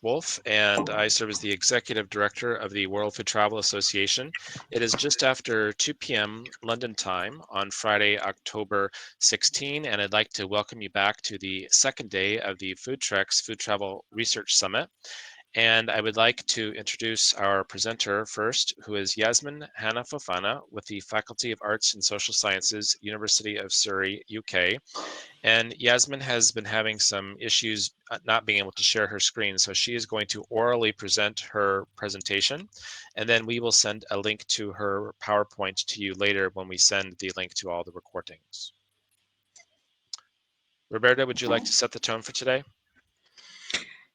Wolf, and I serve as the Executive Director of the World Food Travel Association. It is just after 2 p.m. London time on Friday, October 16, and I'd like to welcome you back to the second day of the FoodTreX Food Travel Research Summit. And I would like to introduce our presenter first, who is Yasmine Fofana with the Faculty of Arts and Social Sciences, University of Surrey, UK. And Yasmine has been having some issues not being able to share her screen, so she is going to orally present her presentation, and then we will send a link to her PowerPoint to you later when we send the link to all the recordings. Roberta, would you like to set the tone for today?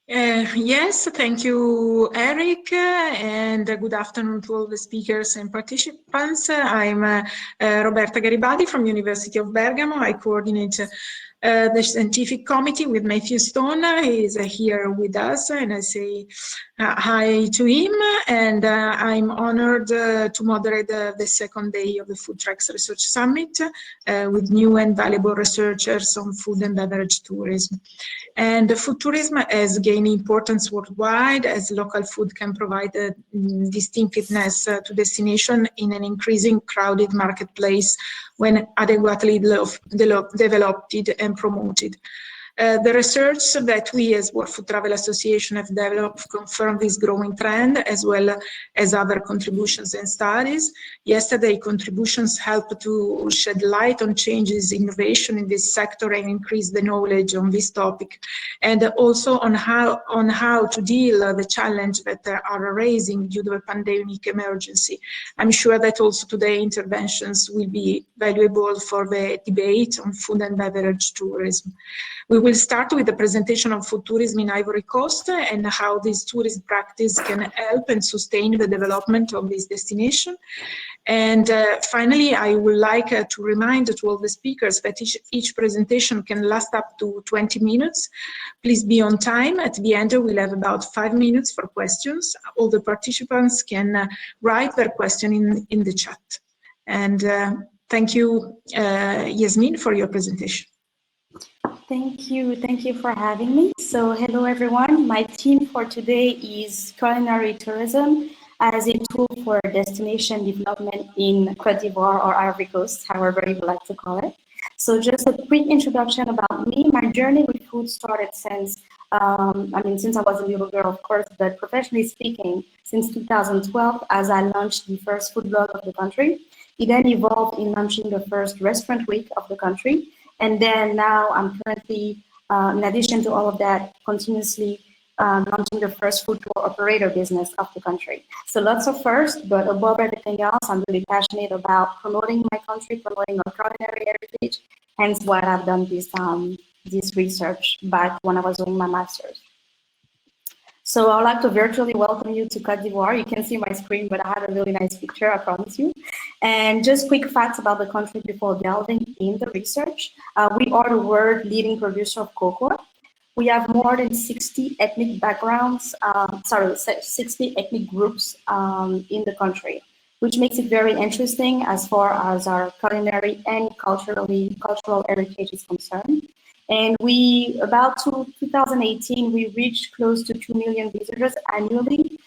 Yes, thank you, Eric, and good afternoon to all the speakers and participants. I'm Roberta Garibaldi from University of Bergamo. I coordinate the scientific committee with Matthew Stone. He is here with us, and I say hi to him. And I'm honored to moderate the second day of the FoodTreX Research Summit with new and valuable researchers on food and beverage tourism. And food tourism has gained importance worldwide as local food can provide a distinctiveness to destination in an increasing crowded marketplace when adequately developed and promoted. The research that we as World Food Travel Association have developed confirm this growing trend as well as other contributions and studies. Yesterday, contributions helped to shed light on changes, innovation in this sector and increase the knowledge on this topic, and also on how to deal with the challenge that are raising due to the pandemic emergency. I'm sure that also today interventions will be valuable for the debate on food and beverage tourism. We will start with the presentation of food tourism in Ivory Coast and how this tourism practice can help and sustain the development of this destination. And finally, I would like to remind to all the speakers that each presentation can last up to 20 minutes. Please be on time. At the end, we'll have about 5 minutes for questions. All the participants can write their question in the chat. And thank you, Yasmine, for your presentation. Thank you for having me. So hello everyone, my theme for today is culinary tourism as a tool for destination development in Côte d'Ivoire or Ivory Coast, however you would like to call it. So just a quick introduction about me. My journey with food started since I was a little girl, of course, but professionally speaking, since 2012, as I launched the first food blog of the country. It then evolved in launching the first restaurant week of the country. And then now I'm currently, in addition to all of that, continuously launching the first food tour operator business of the country. So lots of firsts, but above everything else, I'm really passionate about promoting my country, promoting our culinary heritage, hence why I've done this research back when I was doing my master's. So I'd like to virtually welcome you to Côte d'Ivoire. You can see my screen, but I have a really nice picture, I promise you. And just quick facts about the country before delving in the research. We are the world leading producer of cocoa. We have more than 60 ethnic backgrounds, 60 ethnic groups in the country, which makes it very interesting as far as our culinary and cultural heritage is concerned. And about 2018, we reached close to 2 million visitors annually.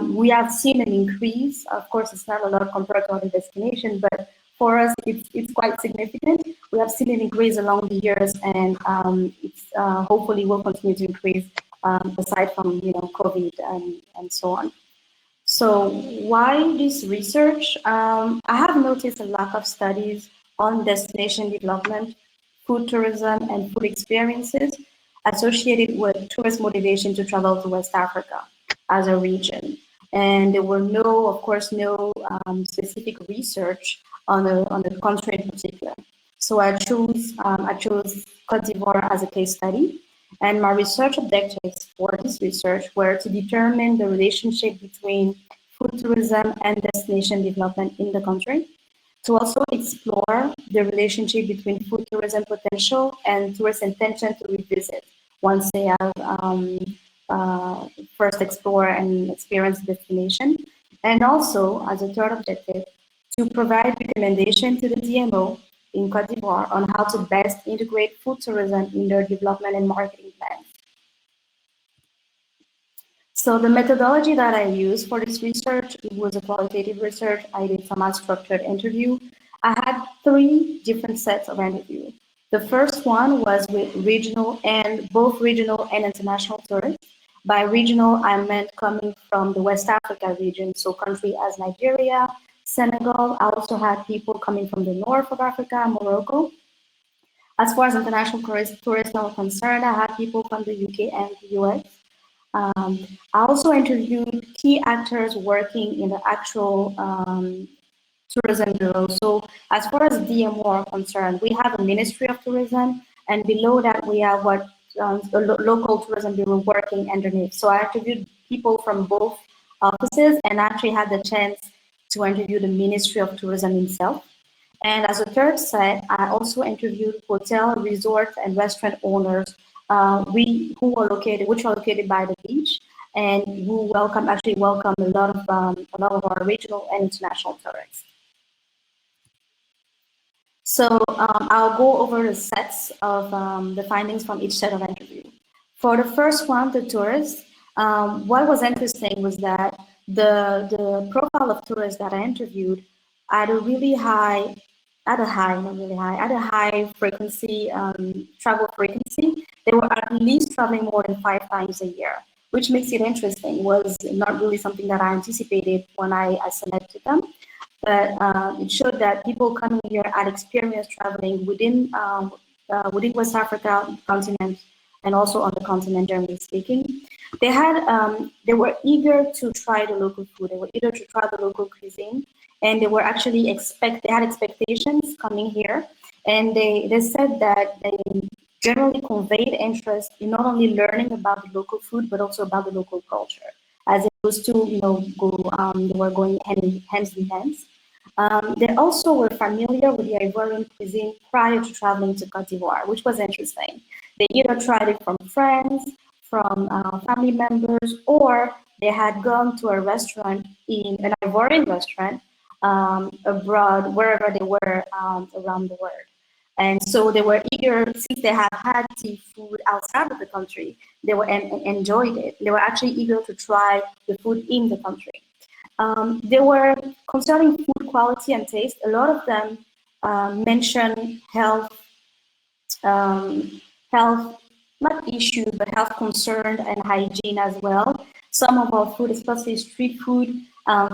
We have seen an increase. Of course, it's not a lot compared to other destinations, but for us, it's quite significant. We have seen an increase along the years, and it's hopefully will continue to increase aside from COVID and so on. So why this research? I have noticed a lack of studies on destination development, food tourism, and food experiences associated with tourist motivation to travel to West Africa as a region. And there were no specific research on the country in particular. So I chose Côte d'Ivoire as a case study. And my research objectives for this research were to determine the relationship between food tourism and destination development in the country, to also explore the relationship between food tourism potential and tourist intention to revisit once they have first explore and experience the destination. And also, as a third objective, to provide recommendation to the DMO in Côte d'Ivoire on how to best integrate food tourism in their development and marketing plans. So the methodology that I used for this research was a qualitative research. I did some unstructured interview. I had 3 different sets of interview. The first one was with both regional and international tourists. By regional, I meant coming from the West Africa region, so countries as Nigeria, Senegal. I also had people coming from the north of Africa, Morocco. As far as international tourists are concerned, I had people from the UK and the US. I also interviewed key actors working in the actual tourism bureau. So as far as DMO are concerned, we have a Ministry of Tourism, and below that we have what the local tourism bureau working underneath. So I interviewed people from both offices and actually had the chance to interview the Ministry of Tourism itself. And as a third set, I also interviewed hotel, resort, and restaurant owners which are located by the beach, and who actually welcome a lot of our regional and international tourists. So I'll go over the sets of the findings from each set of interview. For the first one, the tourists, what was interesting was that the profile of tourists that I interviewed had a really high, at a high frequency, travel frequency. They were at least traveling more than 5 times a year, which makes it interesting. Was not really something that I anticipated when I selected them. But it showed that people coming here had experience traveling within West Africa continent and also on the continent, generally speaking. They were eager to try the local food. They were eager to try the local cuisine, and they were actually they had expectations coming here, and they said that they generally conveyed interest in not only learning about the local food but also about the local culture, as opposed to they were going hands in hands. They also were familiar with the Ivorian cuisine prior to traveling to Cote d'Ivoire, which was interesting. They either tried it from friends, from family members, or they had gone to a restaurant, an Ivorian restaurant, abroad, wherever they were around the world. And so they were eager, since they have had seafood outside of the country, they were enjoyed it. They were actually eager to try the food in the country. They were, concerning food quality and taste, a lot of them mentioned health, not issues, but health concerns and hygiene as well. Some of our food, especially street food,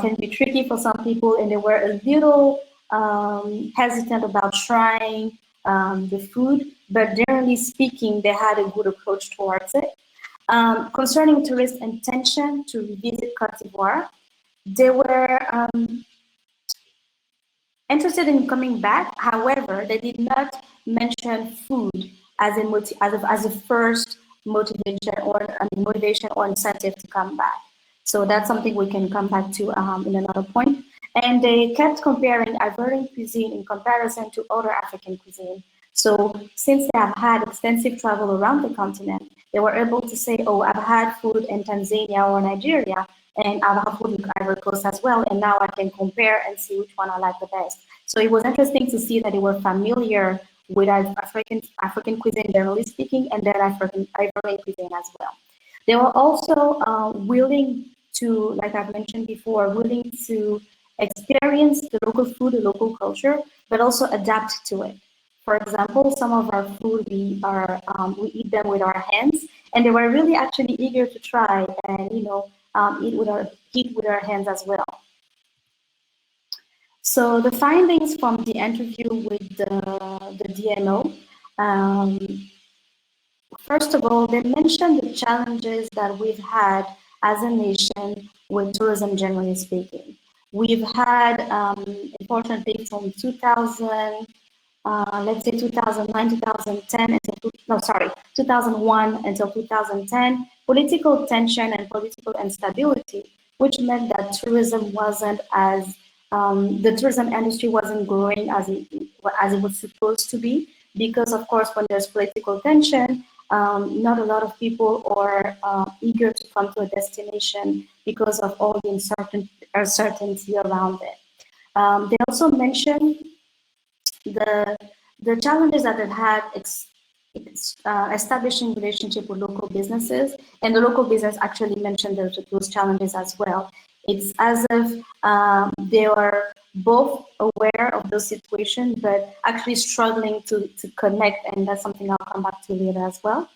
can be tricky for some people, and they were a little hesitant about trying the food, but generally speaking, they had a good approach towards it. Concerning tourist intention to visit Cote d'Ivoire, they were interested in coming back. However, they did not mention food as a first motivation or incentive to come back. So that's something we can come back to in another point. And they kept comparing Ivorian cuisine in comparison to other African cuisine. So since they have had extensive travel around the continent, they were able to say, oh, I've had food in Tanzania or Nigeria, and I've had food in Ivory Coast as well, and now I can compare and see which one I like the best. So it was interesting to see that they were familiar with African cuisine, generally speaking, and then Ivorian cuisine as well. They were also willing to, like I've mentioned before, willing to experience the local food, the local culture, but also adapt to it. For example, some of our food, we eat them with our hands, and they were really actually eager to try and eat with our hands as well. So the findings from the interview with the DMO, first of all, they mentioned the challenges that we've had as a nation with tourism, generally speaking. We've had, unfortunately, from 2000, let's say 2009, 2010, 2001 until 2010, political tension and political instability, which meant that tourism wasn't as, the tourism industry wasn't growing as it was supposed to be, because of course, when there's political tension, not a lot of people are eager to come to a destination because of all the uncertainty around it. They also mentioned the challenges that they've had establishing relationship with local businesses, and the local business actually mentioned those challenges as well. It's as if they are both aware of those situations, but actually struggling to connect, and that's something I'll come back to later as well.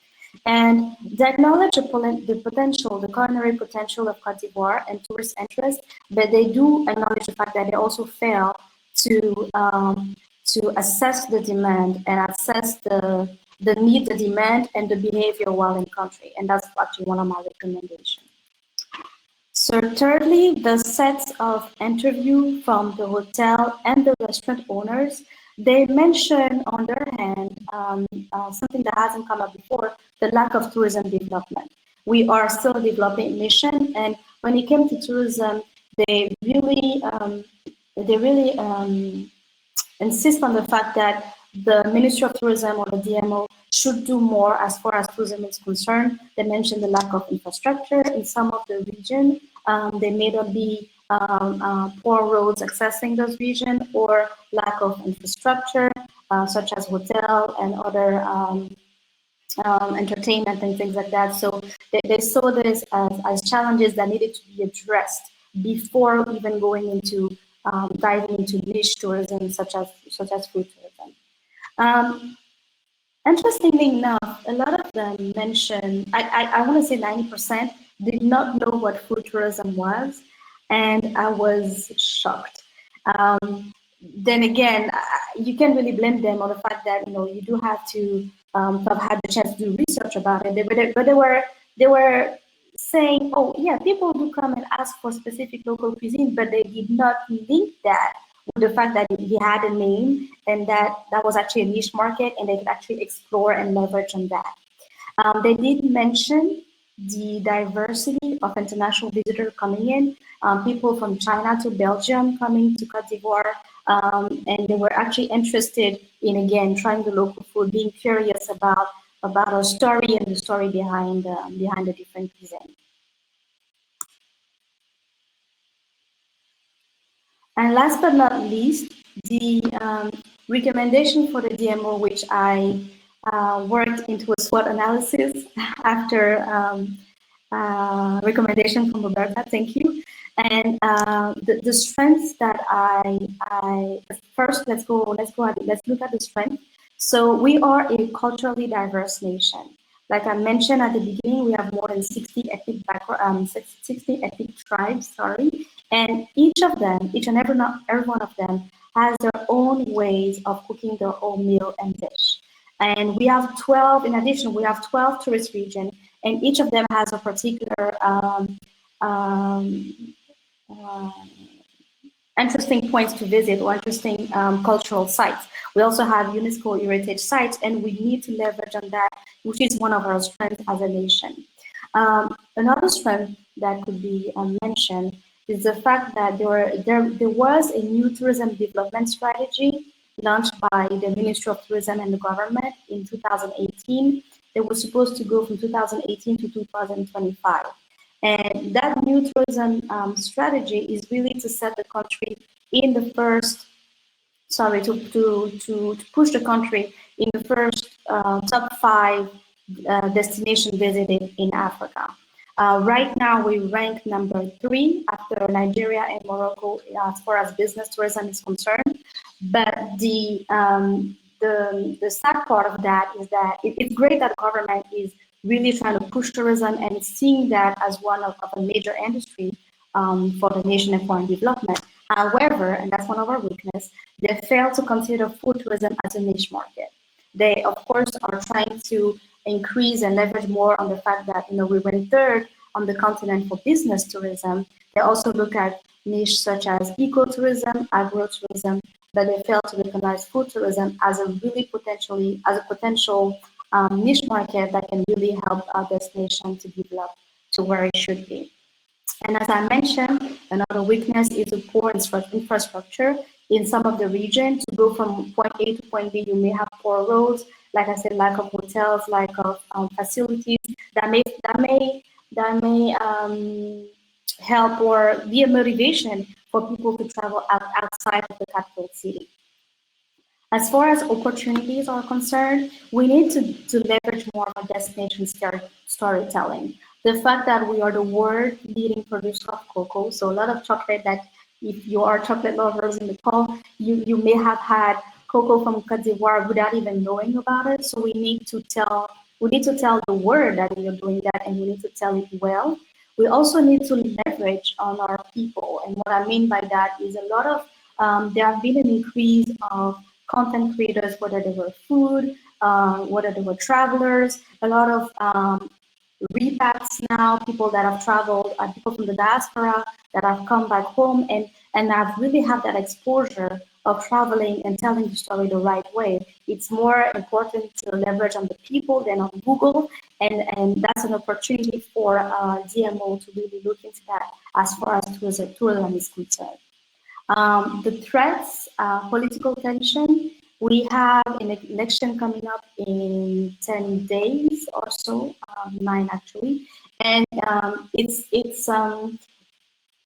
And they acknowledge the potential, the culinary potential of Cote d'Ivoire and tourist interest, but they do acknowledge the fact that they also fail to assess the demand and assess the need, the demand, and the behavior while in country. And that's actually one of my recommendations. So thirdly, the sets of interview from the hotel and the restaurant owners, they mention on their hand something that hasn't come up before, the lack of tourism development. We are still a developing nation, and when it came to tourism, they really insist on the fact that the Ministry of Tourism or the DMO should do more as far as tourism is concerned. They mentioned the lack of infrastructure in some of the region. There may not be poor roads accessing those regions or lack of infrastructure, such as hotel and other entertainment and things like that. So they saw this as challenges that needed to be addressed before even going into diving into niche tourism, such as food tourism. Interestingly enough, a lot of them mentioned, I want to say 90% did not know what food tourism was, and I was shocked. Then again, you can't really blame them on the fact that you do have to have had the chance to do research about it. But they were saying, oh yeah, people do come and ask for specific local cuisine, but they did not link that with the fact that he had a name and that was actually a niche market, and they could actually explore and leverage on that. They did mention the diversity of international visitors coming in, people from China to Belgium coming to Cote d'Ivoire, and they were actually interested in, again, trying the local food, being curious about our story and the story behind the different cuisine. And last but not least, the recommendation for the DMO, which I worked into a SWOT analysis after recommendation from Roberta, thank you. And the strengths that first, let's look at the strength. So we are a culturally diverse nation. Like I mentioned at the beginning, we have more than 60 ethnic 60 ethnic tribes, sorry. And each and every one of them has their own ways of cooking their own meal and dish. And we have 12, in addition, we have 12 tourist regions, and each of them has a particular interesting points to visit or interesting cultural sites. We also have UNESCO heritage sites, and we need to leverage on that, which is one of our strengths as a nation. Another strength that could be mentioned is the fact that there was a new tourism development strategy launched by the Ministry of Tourism and the government in 2018. They were supposed to go from 2018 to 2025. And that new tourism strategy is really to set the country in the first, to push the country in the first top 5 destinations visited in Africa. Right now, we rank number 3 after Nigeria and Morocco as far as business tourism is concerned. But the sad part of that is that it's great that the government is really trying to push tourism and seeing that as one of a major industry for the nation and foreign development. However, and that's one of our weaknesses, they fail to consider food tourism as a niche market. They, of course, are trying to increase and leverage more on the fact that we went 3rd on the continent for business tourism. They also look at niche such as ecotourism, agro-tourism, but they fail to recognize food tourism as a potential niche market that can really help our destination to develop to where it should be. And as I mentioned, another weakness is the poor infrastructure in some of the region. To go from point A to point B, you may have poor roads, like I said, lack of hotels, lack of facilities that may help or be a motivation for people to travel outside of the capital city. As far as opportunities are concerned, we need to leverage more of destination storytelling. The fact that we are the world leading producer of cocoa, so a lot of chocolate that if you are chocolate lovers in the call, you may have had cocoa from Cote d'Ivoire without even knowing about it. So we need to tell the world that we are doing that, and we need to tell it well. We also need to leverage on our people, and what I mean by that is a lot of there have been an increase of content creators, whether they were food, whether they were travelers, a lot of repacks now, people that have traveled, people from the diaspora that have come back home and have really had that exposure of traveling and telling the story the right way. It's more important to leverage on the people than on Google, and that's an opportunity for DMO to really look into that as far as tourism is concerned. The threats, political tension, we have an election coming up in 10 days or so, 9 actually. And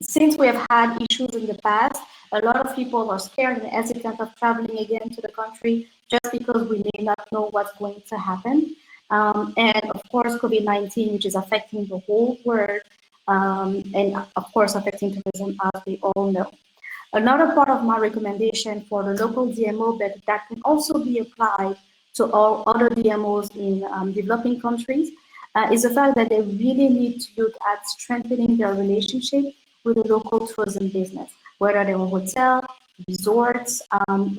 since we have had issues in the past, a lot of people are scared and hesitant of traveling again to the country just because we may not know what's going to happen. And of course, COVID-19, which is affecting the whole world, and of course affecting tourism, as we all know. Another part of my recommendation for the local DMO, but that can also be applied to all other DMOs in developing countries, is the fact that they really need to look at strengthening their relationship with the local tourism business, whether they're hotel, resorts,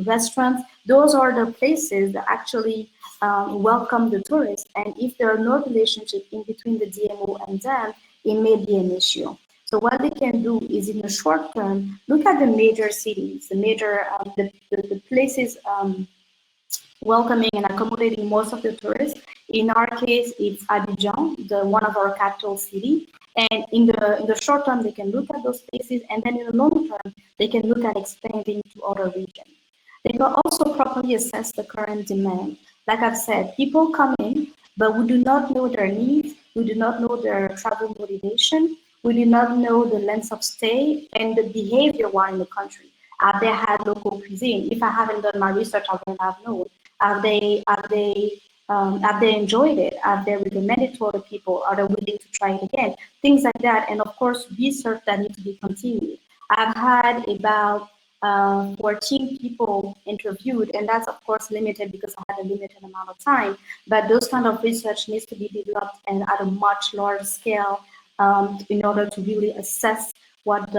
restaurants. Those are the places that actually welcome the tourists. And if there are no relationship in between the DMO and them, it may be an issue. So what they can do is, in the short term, look at the major cities, the places welcoming and accommodating most of the tourists. In our case, it's Abidjan, one of our capital city. And in the short term, they can look at those places, and then in the long term, they can look at expanding to other regions. They can also properly assess the current demand. Like I've said, people come in, but we do not know their needs, we do not know their travel motivation, we do not know the length of stay and the behavior while in the country. Have they had local cuisine? If I haven't done my research, I wouldn't have known. Have they enjoyed it? Have they recommended to other people? Are they willing to try it again? Things like that, and of course, research that needs to be continued. I've had about 14 people interviewed, and that's of course limited because I had a limited amount of time. But those kind of research needs to be developed and at a much larger scale in order to really assess what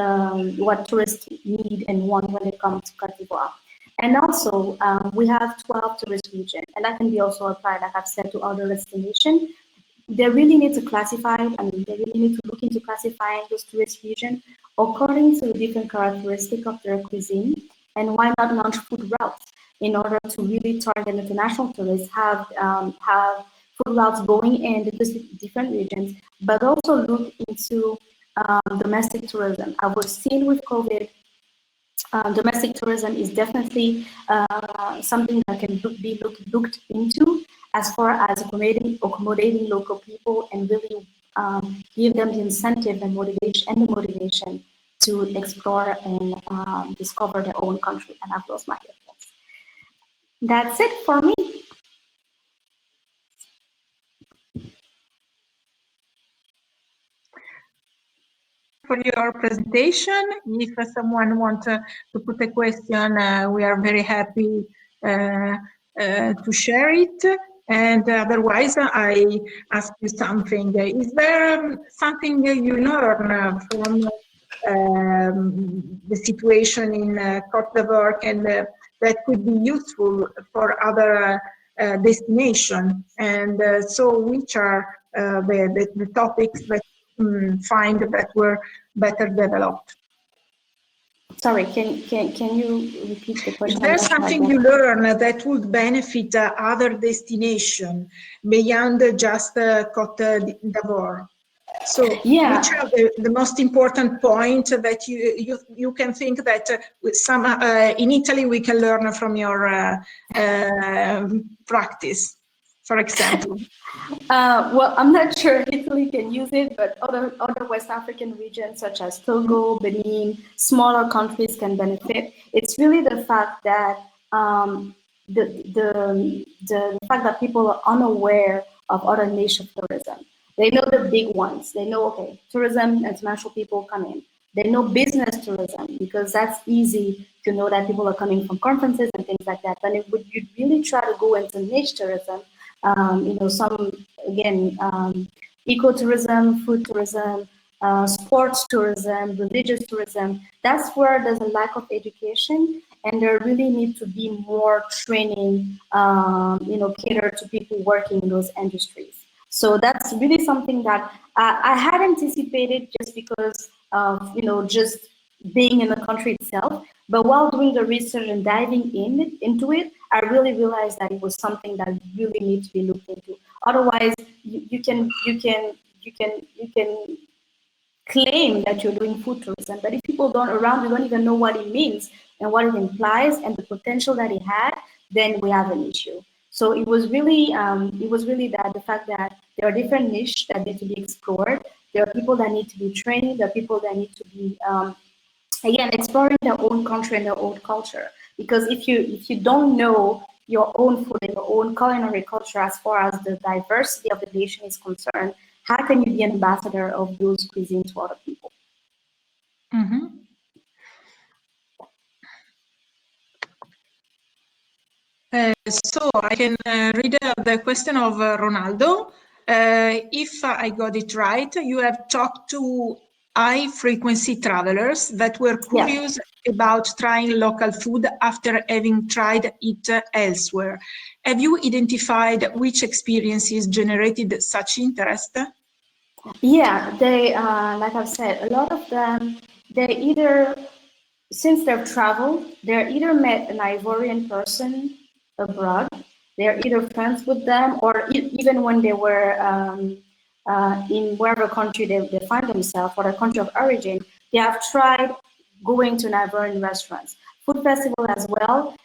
tourists need and want when they come to Cote d'Ivoire. And also, we have 12 tourist regions, and that can be also applied, like I've said, to other destinations. They really need to classify, they really need to look into classifying those tourist regions according to the different characteristics of their cuisine, and why not launch food routes in order to really target international tourists, have food routes going in the different regions, but also look into domestic tourism. I was seeing with COVID, domestic tourism is definitely something that can be looked into as far as accommodating local people and really give them the incentive and motivation to explore and discover their own country. And I've lost my earphones. That's it for me. For your presentation. If someone wants to put a question, we are very happy to share it. And otherwise, I ask you something. Is there something you learn from the situation in Cote d'Ivoire and that could be useful for other destinations? And so which are the topics that find that were better developed? Sorry, can you repeat the question? Is there something you learn that would benefit other destinations beyond just Cote d'Ivoire? So, yeah, which are the most important points that you can think that with some in Italy we can learn from your practice, for example? well, I'm not sure Italy can use it, but other West African regions such as Togo, Benin, smaller countries can benefit. It's really the fact that the fact that people are unaware of other niche of tourism. They know the big ones. They know, okay, tourism, international people come in. They know business tourism because that's easy to know that people are coming from conferences and things like that. But if you really try to go into niche tourism, some, again, ecotourism, food tourism, sports tourism, religious tourism, that's where there's a lack of education, and there really need to be more training, catered to people working in those industries. So that's really something that I had anticipated just because of, just being in the country itself. But while doing the research and diving into it, I really realized that it was something that really needs to be looked into. Otherwise, you can claim that you're doing food tourism, but if people around you don't even know what it means and what it implies and the potential that it had, then we have an issue. So it was really that the fact that there are different niches that need to be explored. There are people that need to be trained. There are people that need to be again exploring their own country and their own culture. Because if you don't know your own food and your own culinary culture as far as the diversity of the nation is concerned, how can you be an ambassador of those cuisines to other people? Mm-hmm. So I can read the question of Ronaldo. If I got it right, you have talked to high-frequency travelers that were curious about trying local food after having tried it elsewhere. Have you identified which experiences generated such interest? Yeah, they, like I've said, a lot of them, they either, since they've traveled, they're either met an Ivorian person abroad, they're either friends with them, or even when they were in wherever country they find themselves, or their country of origin, they have tried going to an Ivorian restaurants. Food festival as well.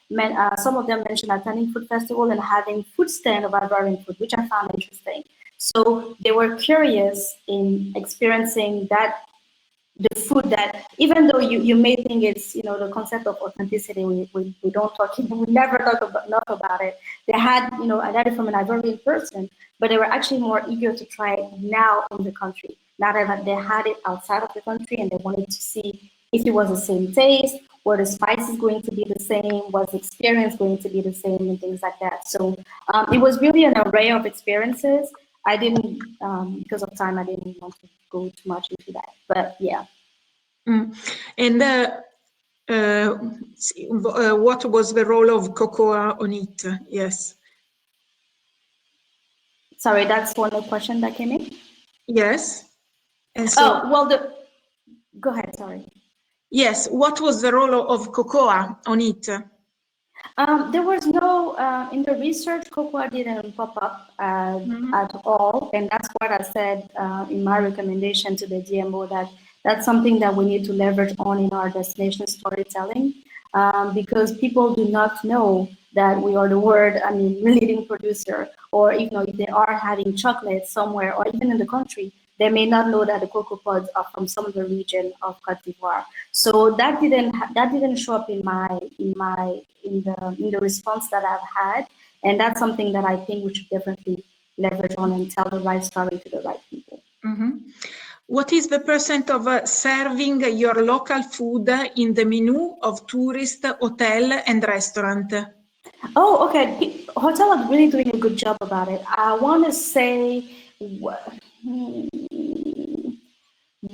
Some of them mentioned attending food festival and having food stand of Ivorian food, which I found interesting. So they were curious in experiencing that, the food that, even though you may think it's, the concept of authenticity, we don't talk, we never talk enough about it. They had, I got it from an Ivorian person, but they were actually more eager to try it now in the country. Now that they had it outside of the country and they wanted to see if it was the same taste, were the spices going to be the same, was the experience going to be the same, and things like that. So it was really an array of experiences. I didn't, because of time, I didn't want to go too much into that, but yeah. And what was the role of cocoa on it? Yes. Sorry, that's one more question that came in. Yes. And so, go ahead, sorry. Yes, what was the role of cocoa on it? There was no, in the research, cocoa didn't pop up at all. And that's what I said in my recommendation to the DMO, that that's something that we need to leverage on in our destination storytelling, because people do not know that we are the leading producer, or if they are having chocolate somewhere, or even in the country, they may not know that the cocoa pods are from some of the region of Côte d'Ivoire. So that didn't show up in the response that I've had, and that's something that I think we should definitely leverage on and tell the right story to the right people. What is the percent of serving your local food in the menu of tourist, hotel, and restaurant? Oh, okay. Hotel are really doing a good job about it. I want to say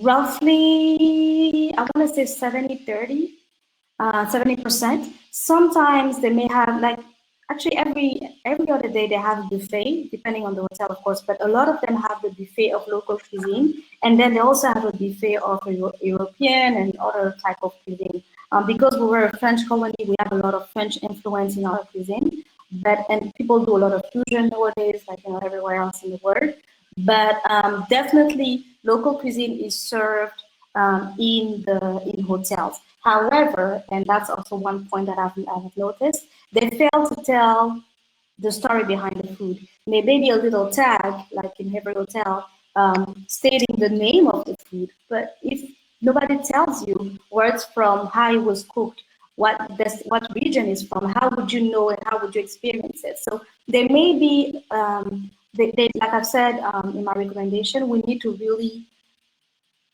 roughly, I want to say 70-30, 70%. Sometimes they may have, actually every other day they have a buffet, depending on the hotel, of course, but a lot of them have the buffet of local cuisine, and then they also have a buffet of European and other type of cuisine. Because we were a French colony, we have a lot of French influence in our cuisine, and people do a lot of fusion nowadays, everywhere else in the world. But definitely local cuisine is served in hotels. However, and that's also one point that I've noticed, they fail to tell the story behind the food. Maybe a little tag, like in every hotel, stating the name of the food, but if nobody tells you where it's from, how it was cooked, what region is from, how would you know and how would you experience it? So there may be, like I've said in my recommendation, we need to really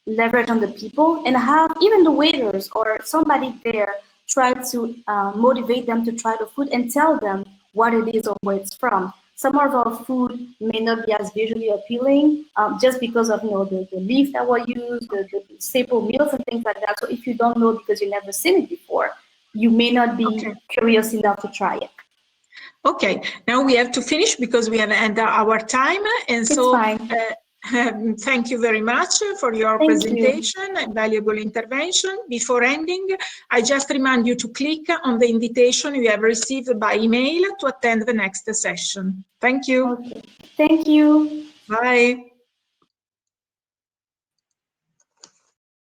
leverage on the people and have even the waiters or somebody there try to motivate them to try the food and tell them what it is or where it's from. Some of our food may not be as visually appealing just because of the leaf that were used, the staple meals and things like that. So if you don't know because you've never seen it before, you may not be curious enough to try it. Okay, now we have to finish because we have ended our time, and so thank you very much for your presentation and valuable intervention. Before ending, I just remind you to click on the invitation you have received by email to attend the next session. Thank you. Okay. Thank you. Bye.